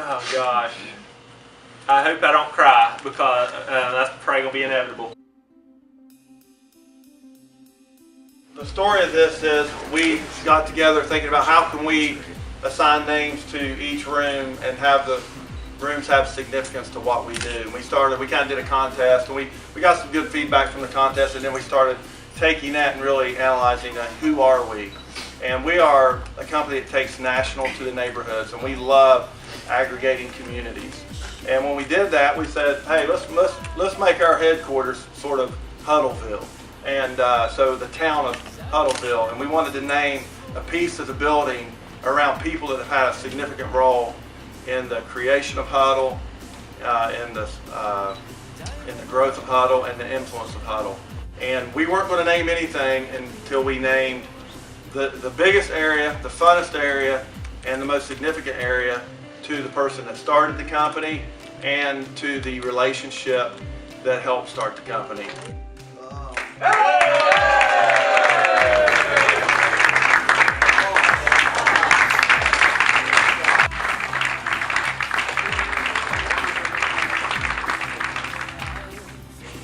Oh gosh. I hope I don't cry because that's probably going to be inevitable. The story of this is we got together thinking about how can we assign names to each room and have the rooms have significance to what we do. And we kind of did a contest, and we got some good feedback from the contest, and then we started taking that and really analyzing who are we. And we are a company that takes national to the neighborhoods, and we love aggregating communities. And when we did that, we said, hey, let's make our headquarters sort of Huddleville. And so the town of Huddleville, and we wanted to name a piece of the building around people that have had a significant role in the creation of Huddle, in the growth of Huddle, and the influence of Huddle. And we weren't going to name anything until we named the biggest area, the funnest area, and the most significant area to the person that started the company and to the relationship that helped start the company.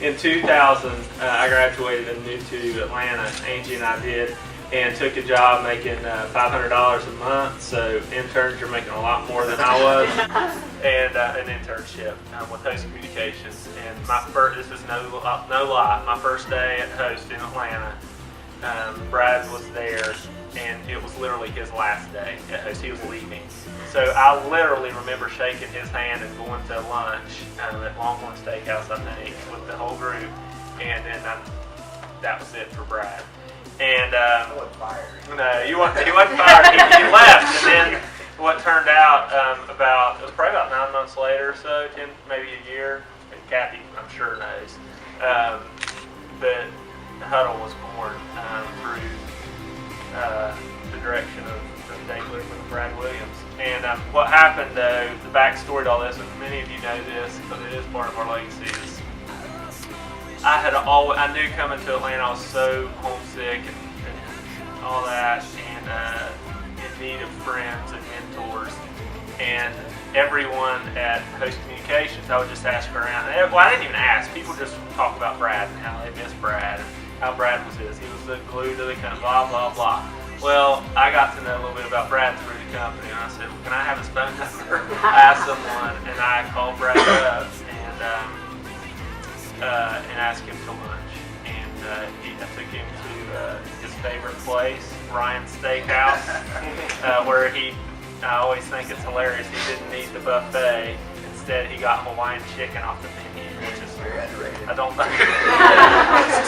In 2000, I graduated and moved to Atlanta. Angie and I did, and took a job making $500 a month. So interns are making a lot more than I was, and an internship with Host Communications. And this is no lie, my first day at Host in Atlanta. Brad was there, and it was literally his last day at Host. He was leaving. So I literally remember shaking his hand and going to lunch at Longhorn Steakhouse, I think, with the whole group. And then that was it for Brad. And I wasn't fired. No, he wasn't fired. He left. And then what turned out it was probably about 9 months later or so, maybe a year. And Kathy, I'm sure, knows. But Huddle was born through the direction of Dave Littman and Brad Williams. And what happened, though, the backstory to all this, and many of you know this, because it is part of our legacy, is I knew coming to Atlanta I was so homesick and all that, and in need of friends and mentors. And everyone at Host Communications, I would just ask around. Well, I didn't even ask. People just talk about Brad and how they miss Brad and how Brad was his. He was the glue to the company, blah, blah, blah. Well, I got to know a little bit about Brad through the company, and I said, well, can I have his phone number? I asked someone, and I called Brad up and asked him to lunch. And I took him to his favorite place, Ryan's Steakhouse, where I always think it's hilarious, he didn't need the buffet. Instead, he got Hawaiian chicken off the menu, which is Very underrated. I don't know.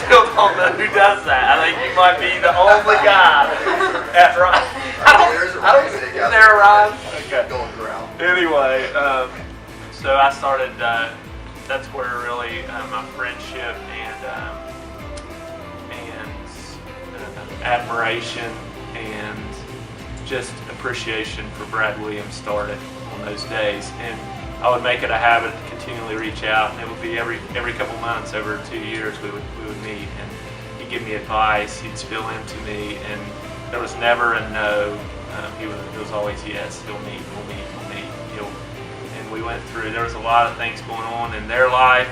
Still don't know who does that. I think you might be the only guy at Ryan. Is there a Ryan? Okay. Going around. Anyway, so I started. That's where really my friendship and admiration and just appreciation for Brad Williams started on those days. And I would make it a habit to continually reach out, and it would be every couple months, over 2 years, we would meet, and he'd give me advice, he'd spill into me, and there was never a no. It was always yes. We'll meet. And we went through. There was a lot of things going on in their life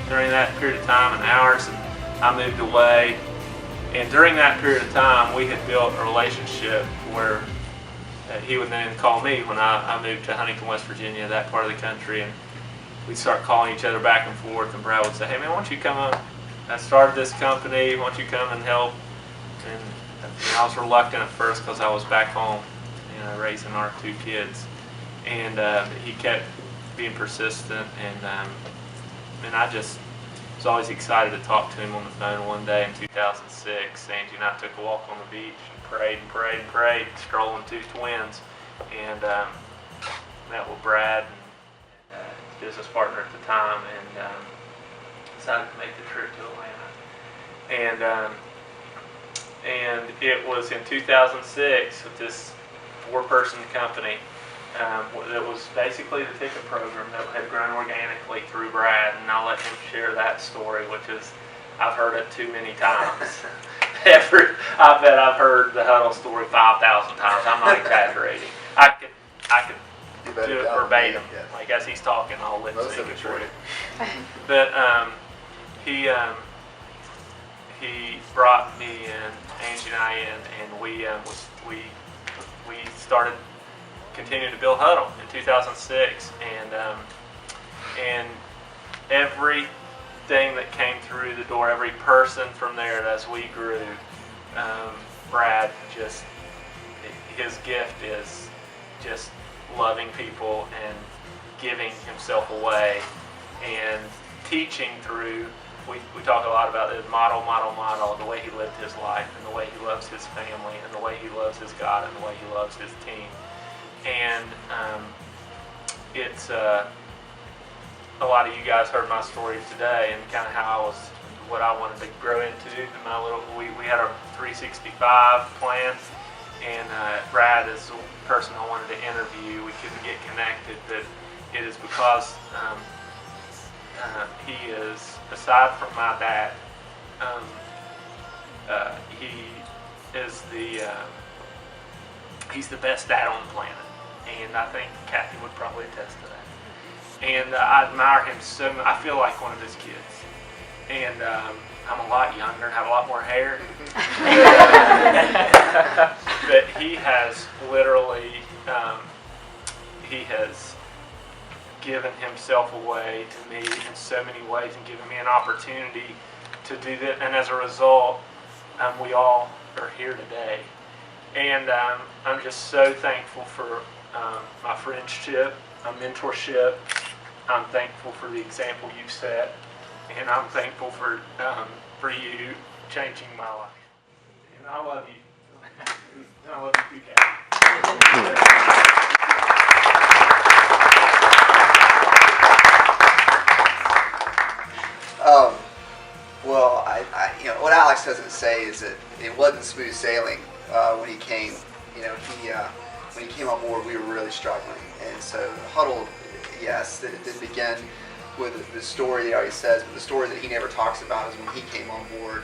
during that period of time, and ours. And I moved away, and during that period of time, we had built a relationship where he would then call me when I moved to Huntington, West Virginia, that part of the country, and we'd start calling each other back and forth, and Brad would say, hey man, why don't you come up? I started this company, why don't you come and help? And I was reluctant at first because I was back home, raising our 2 kids. And he kept being persistent, and I just was always excited to talk to him on the phone. One day in 2006, Angie and I took a walk on the beach, prayed, strolling 2 twins, and met with Brad, and his business partner at the time, and decided to make the trip to Atlanta. And it was in 2006 with this 4-person company that was basically the ticket program that had grown organically through Brad, and I'll let him share that story, which is, I've heard it too many times. I bet I've heard the Huddle story 5,000 times. I'm not exaggerating. I could do it for verbatim. Yes. Like as he's talking, I'll lip Most sync of it it's for true. you. But he brought me and Angie and I in, and we started continuing to build Huddle in 2006, and everything that came through the door, every person from there as we grew, Brad his gift is just loving people and giving himself away and teaching through. We talk a lot about this model, the way he lived his life and the way he loves his family and the way he loves his God and the way he loves his team. And it's a lot of you guys heard my story today and kind of how what I wanted to grow into. We had a 365 plan, and Brad is the person I wanted to interview. We couldn't get connected, but it is because he is, aside from my dad, he's the best dad on the planet, and I think Kathy would probably attest to that. And I admire him so much. I feel like one of his kids, and I'm a lot younger and have a lot more hair. But he has literally, he has given himself away to me in so many ways and given me an opportunity to do that. And as a result, we all are here today. And I'm just so thankful for my friendship, my mentorship. I'm thankful for the example you've set, and I'm thankful for you changing my life. And I love you. And I love you too, Kathy. Well, what Alex doesn't say is that it wasn't smooth sailing when he came. When he came on board, we were really struggling, and so Huddle, yes, it did begin with the story that he always says, but the story that he never talks about is when he came on board.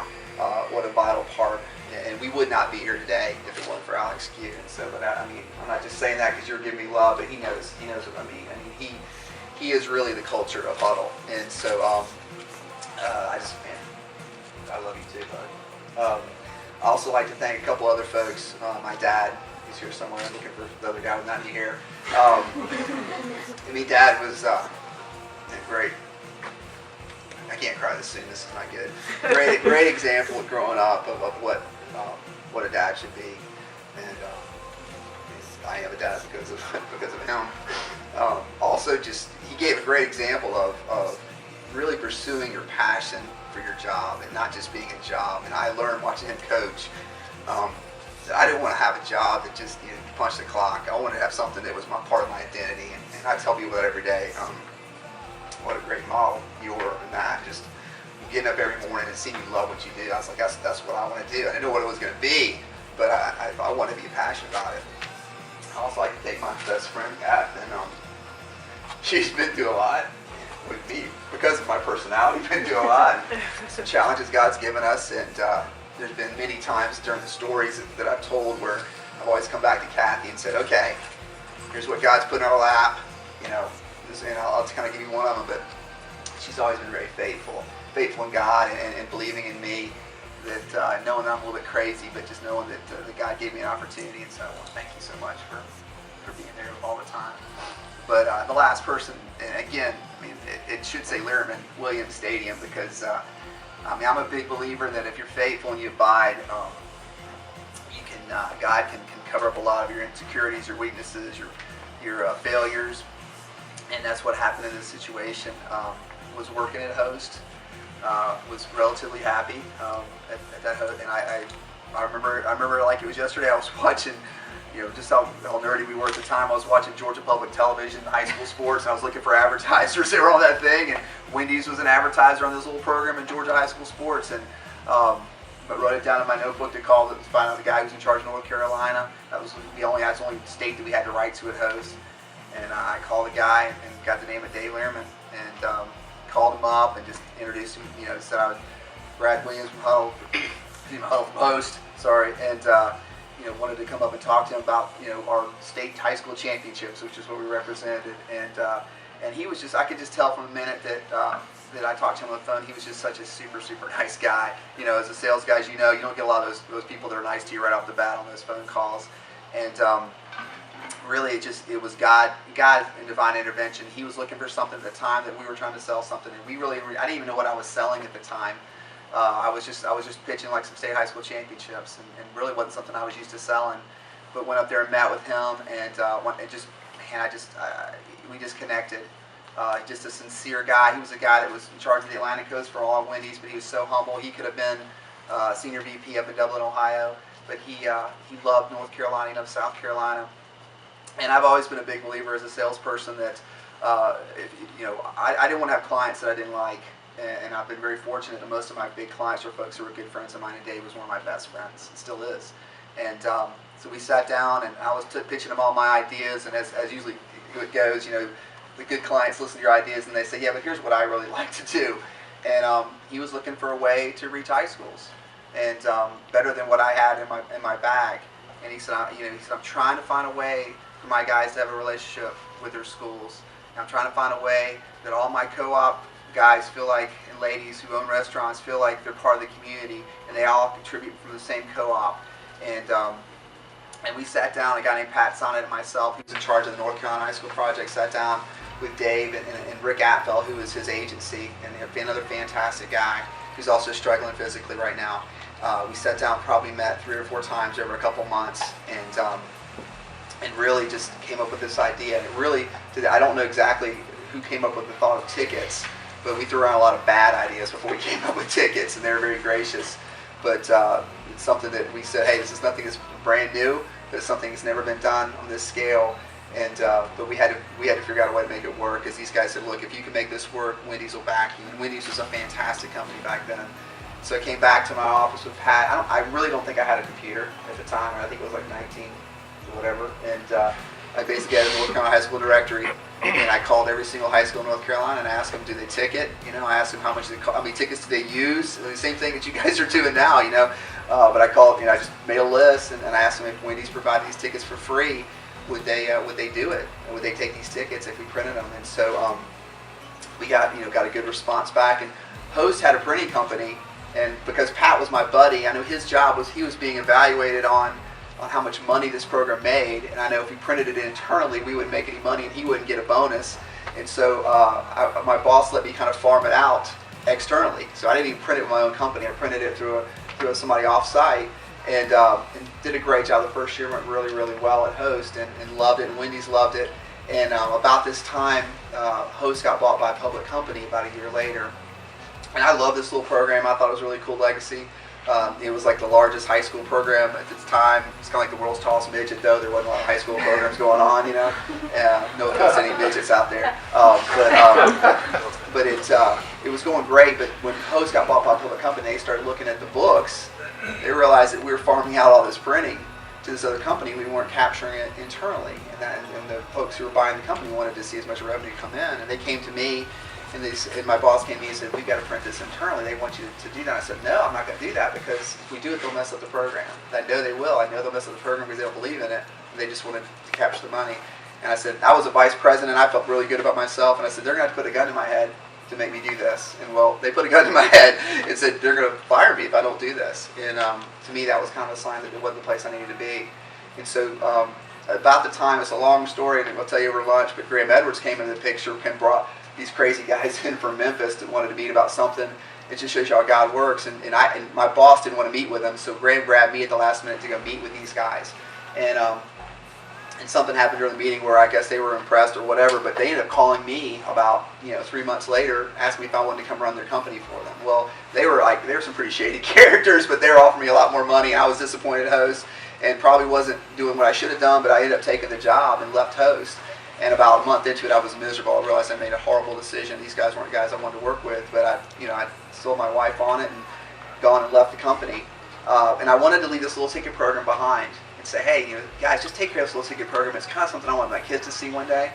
What a vital part, and we would not be here today if it wasn't for Alex Q. And so, but I'm not just saying that because you're giving me love, but he knows what I mean. He is really the culture of Huddle, and so I love you too, bud. I also like to thank a couple other folks. My dad, he's here somewhere. I'm looking for the other guy with not any hair. Dad was great. I can't cry this soon. This is not good. Great example of growing up of what a dad should be, and I am a dad because of him. Also, he gave a great example of really pursuing your passion for your job and not just being a job. And I learned watching him coach that I didn't want to have a job that just punch the clock. I wanted to have something that was part of my identity, and I tell people that every day. What a great model you were in that. Just getting up every morning and seeing you love what you do. I was like, that's what I want to do. I didn't know what it was going to be, but I want to be passionate about it. I also like to thank my best friend, Kat, and she's been through a lot with me because of my personality. Been through a lot. Some challenges God's given us, and there's been many times during the stories that I've told where I've always come back to Kathy and said, okay, here's what God's put in our lap, and I'll kind of give you one of them, but she's always been very faithful in God and believing in me, that knowing that I'm a little bit crazy, but just knowing that God gave me an opportunity, and so I want to thank you so much for being there all the time. But the last person, and again, it should say Learman Williams Stadium, because I'm a big believer that if you're faithful and you abide, God can cover up a lot of your insecurities, your weaknesses, your failures. And that's what happened in this situation. Was working at Host, was relatively happy at that Host, and I remember like it was yesterday. I was watching, just how nerdy we were at the time. I was watching Georgia Public Television, high school sports, and I was looking for advertisers that were on that thing. And Wendy's was an advertiser on this little program in Georgia high school sports, and I wrote it down in my notebook to call to find out the guy who was in charge of North Carolina. That's the only state that we had to write to at Host. And I called the guy and got the name of Dave Learman and called him up and just introduced him. Said I was Brad Williams from Huddle from Host. Sorry, and wanted to come up and talk to him about, our state high school championships, which is what we represented. And he was just, I could just tell from the minute that I talked to him on the phone, he was just such a super, super nice guy. As a sales guy, you don't get a lot of those people that are nice to you right off the bat on those phone calls. And really, it was God and divine intervention. He was looking for something at the time that we were trying to sell something, and I didn't even know what I was selling at the time. I was just pitching like some state high school championships, and really wasn't something I was used to selling. But went up there and met with him, and we just connected. Just a sincere guy. He was a guy that was in charge of the Atlantic Coast for all of Wendy's, but he was so humble. He could have been senior VP up in Dublin, Ohio, but he loved North Carolina, he loved South Carolina. And I've always been a big believer as a salesperson that I didn't want to have clients that I didn't like. And I've been very fortunate that most of my big clients are folks who were good friends of mine, and Dave was one of my best friends, and still is. And so we sat down, and I was pitching him all my ideas, and as usually it goes, the good clients listen to your ideas, and they say, yeah, but here's what I really like to do. And he was looking for a way to reach high schools, and better than what I had in my bag. And he said, I'm trying to find a way for my guys to have a relationship with their schools. And I'm trying to find a way that all my co-op guys feel like, and ladies who own restaurants feel like they're part of the community, and they all contribute from the same co-op. And we sat down, a guy named Pat Sonnet and myself, who was in charge of the North Carolina High School Project, sat down with Dave and Rick Atfell, who is his agency, and another fantastic guy who's also struggling physically right now. We sat down, probably met 3 or 4 times over a couple months, and really just came up with this idea. And it really, I don't know exactly who came up with the thought of tickets, but we threw around a lot of bad ideas before we came up with tickets, and they were very gracious. But it's something that we said, hey, this is nothing that's brand new, but it's something that's never been done on this scale. And but we had to figure out a way to make it work, because these guys said, look, if you can make this work, Wendy's will back you. And Wendy's was a fantastic company back then. So I came back to my office with Pat. I really don't think I had a computer at the time. I think it was like 19 or whatever. And I basically had a North Carolina high school directory, and I called every single high school in North Carolina and asked them, do they ticket? I asked them how many tickets do they use? The same thing that you guys are doing now, But I called, I just made a list, and I asked them if Wendy's provided these tickets for free, would they do it? And would they take these tickets if we printed them? And so we got a good response back. And Host had a printing company, and because Pat was my buddy, I know his job was he was being evaluated on how much money this program made, and I know if we printed it internally, we wouldn't make any money, and he wouldn't get a bonus. And so my boss let me kind of farm it out externally. So I didn't even print it with my own company. I printed it through somebody off-site, and did a great job. The first year went really, really well at Host, and loved it, and Wendy's loved it. And about this time, Host got bought by a public company about a year later. And I love this little program. I thought it was a really cool legacy. It was like the largest high school program at the time. It's kind of like the world's tallest midget, though. There wasn't a lot of high school programs going on, No offense to any midgets out there. But it was going great. But when Host got bought by a public company, they started looking at the books. They realized that we were farming out all this printing to this other company. We weren't capturing it internally. And the folks who were buying the company wanted to see as much revenue come in. And they came to me. And my boss came to me and said, we've got to print this internally. They want you to do that. I said, no, I'm not going to do that, because if we do it, they'll mess up the program. And I know they will. I know they'll mess up the program because they don't believe in it. They just wanted to capture the money. And I said, I was a vice president. I felt really good about myself. And I said, they're going to have to put a gun to my head to make me do this. And well, they put a gun to my head and said, they're going to fire me if I don't do this. And to me, that was kind of a sign that it wasn't the place I needed to be. And so about the time, it's a long story, and I'll tell you over lunch, but Graham Edwards came into the picture and brought these crazy guys in from Memphis that wanted to meet about something. It just shows you how God works. And my boss didn't want to meet with them, so Graham grabbed me at the last minute to go meet with these guys. And something happened during the meeting where I guess they were impressed or whatever, but they ended up calling me about 3 months later, asking me if I wanted to come run their company for them. Well, they were some pretty shady characters, but they were offering me a lot more money. I was disappointed at Host and probably wasn't doing what I should have done, but I ended up taking the job and left Host. And about a month into it, I was miserable. I realized I made a horrible decision. These guys weren't guys I wanted to work with, but I sold my wife on it and gone and left the company. And I wanted to leave this little ticket program behind and say, hey, guys, just take care of this little ticket program. It's kind of something I want my kids to see one day.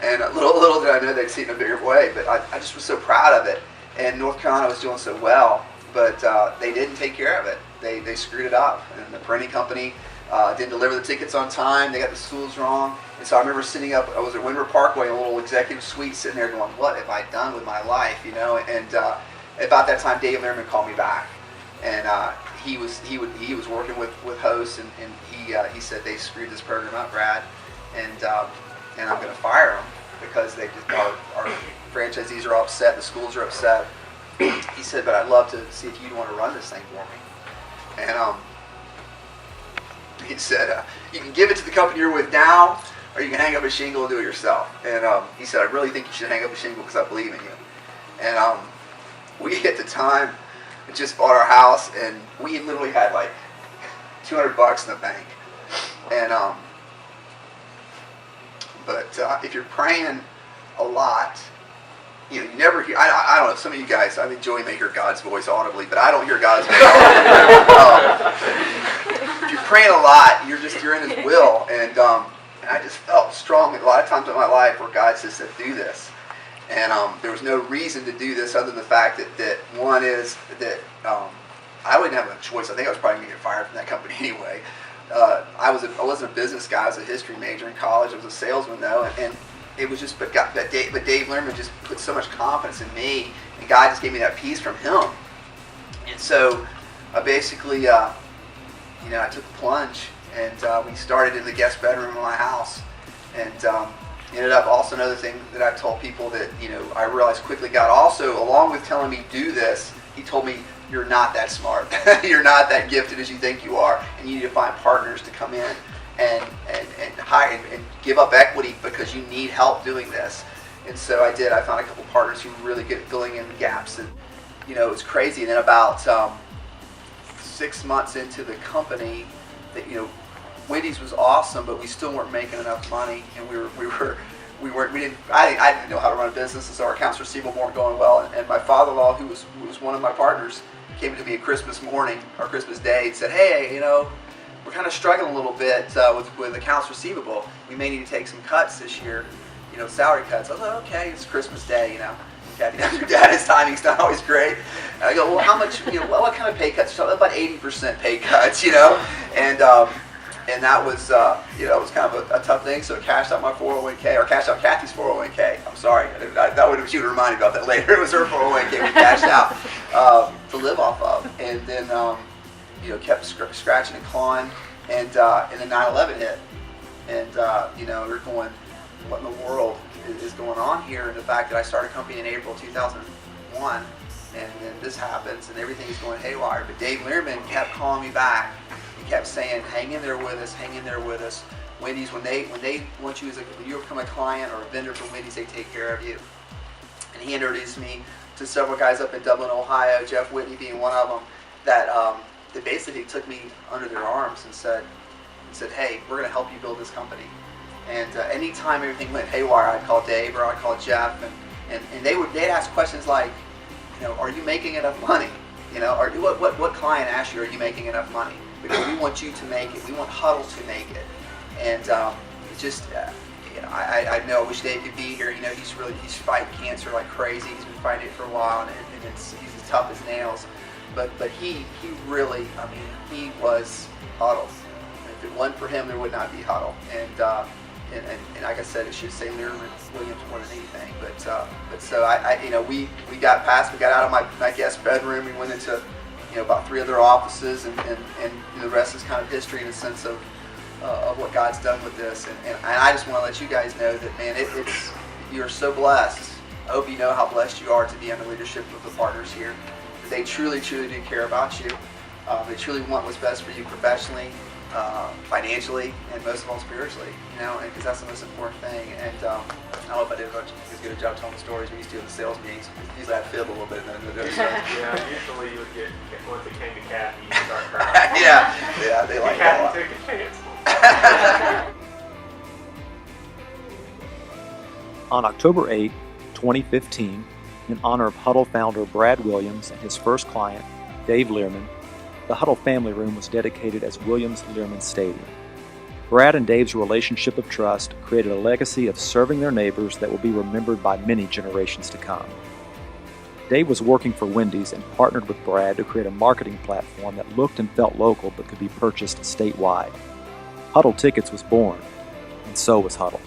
And little did I know they'd see it in a bigger way, but I just was so proud of it. And North Carolina was doing so well, but they didn't take care of it. They screwed it up. And the printing company didn't deliver the tickets on time. They got the stools wrong. And so I remember sitting up, I was at Windward Parkway, in a little executive suite, sitting there going, what have I done with my life, you know? And about that time, Dave Lehrman called me back. And he was working with hosts, and he said, they screwed this program up, Brad, and I'm going to fire them because they just, our franchisees are upset, the schools are upset. He said, but I'd love to see if you'd want to run this thing for me. And he said, you can give it to the company you're with now, or you can hang up a shingle and do it yourself. And he said, I really think you should hang up a shingle because I believe in you. And we at the time just bought our house, and we literally had like $200 in the bank. And but if you're praying a lot, you know, you never hear, I don't know, some of you guys, I mean, Joey may hear God's voice audibly, but I don't hear God's voice audibly. If you're praying a lot, you're in His will. And I just felt strong a lot of times in my life where God says to do this. And there was no reason to do this other than the fact that one is that I wouldn't have a choice. I think I was probably going to get fired from that company anyway. I wasn't a business guy. I was a history major in college. I was a salesman though, and it was just, but Dave Lehrman just put so much confidence in me, and God just gave me that peace from Him. And so I basically, I took the plunge, and we started in the guest bedroom of my house, and ended up also another thing that I've told people that, I realized quickly, God also, along with telling me do this, He told me, you're not that smart. You're not that gifted as you think you are, and you need to find partners to come in and hire and give up equity because you need help doing this. And so I did. I found a couple partners who were really good at filling in the gaps, and it was crazy. And then about 6 months into the company, that Wendy's was awesome, but we still weren't making enough money, and I didn't know how to run a business, and so our accounts receivable weren't going well. And my father-in-law, who was one of my partners, came to me at Christmas morning or Christmas Day and said, "Hey, we're kind of struggling a little bit with accounts receivable. We may need to take some cuts this year, salary cuts." I was like, "Okay, it's Christmas Day, Dad's timing's not always great." And I go, "Well, how much? What kind of pay cuts?" So about 80% pay cuts, and that was, it was kind of a tough thing. So I cashed out my 401k, or cashed out Kathy's 401k. I'm sorry, she would remind me about that later. It was her 401k we cashed out to live off of, and then kept scratching and clawing, and then 9/11 hit, and we're going, what in the world is going on here? And the fact that I started a company in April 2001, and then this happens, and everything is going haywire. But Dave Lehrman kept calling me back. He kept saying, "Hang in there with us, hang in there with us." Wendy's, when they want you when you become a client or a vendor for Wendy's, they take care of you. And he introduced me to several guys up in Dublin, Ohio, Jeff Whitney being one of them, that basically took me under their arms and said, "Hey, we're going to help you build this company." And anytime everything went haywire, I'd call Dave or I'd call Jeff, and they'd ask questions like, "Are you making enough money? Or what client asked you, are you making enough money? Because we want you to make it. We want Huddle to make it." And I know. I wish Dave could be here. He's fighting cancer like crazy. He's been fighting it for a while, and he's as tough as nails. But he really, he was Huddle. If it wasn't for him, there would not be Huddle. And like I said, it should say Lehrman Williams more than anything. But so we got past. We got out of my guest bedroom. We went into about 3 other offices, and the rest is kind of history in the sense of what God's done with this. And I just want to let you guys know that, man, you're so blessed. I hope you know how blessed you are to be under the leadership of the partners here. That they truly, truly do care about you. They truly want what's best for you professionally, financially, and most of all spiritually. And because that's the most important thing. And I don't know if I did as good a job telling the stories we used to in the sales meetings. Usually I'd fib a little bit. Yeah, usually you would get, once it came to Kathy, you'd start crying. yeah, they like that a lot. Kathy took a chance. On October 8, 2015, in honor of Huddle founder Brad Williams and his first client, Dave Lehrman, the Huddle family room was dedicated as Williams Lehrman Stadium. Brad and Dave's relationship of trust created a legacy of serving their neighbors that will be remembered by many generations to come. Dave was working for Wendy's and partnered with Brad to create a marketing platform that looked and felt local but could be purchased statewide. Huddle Tickets was born, and so was Huddle.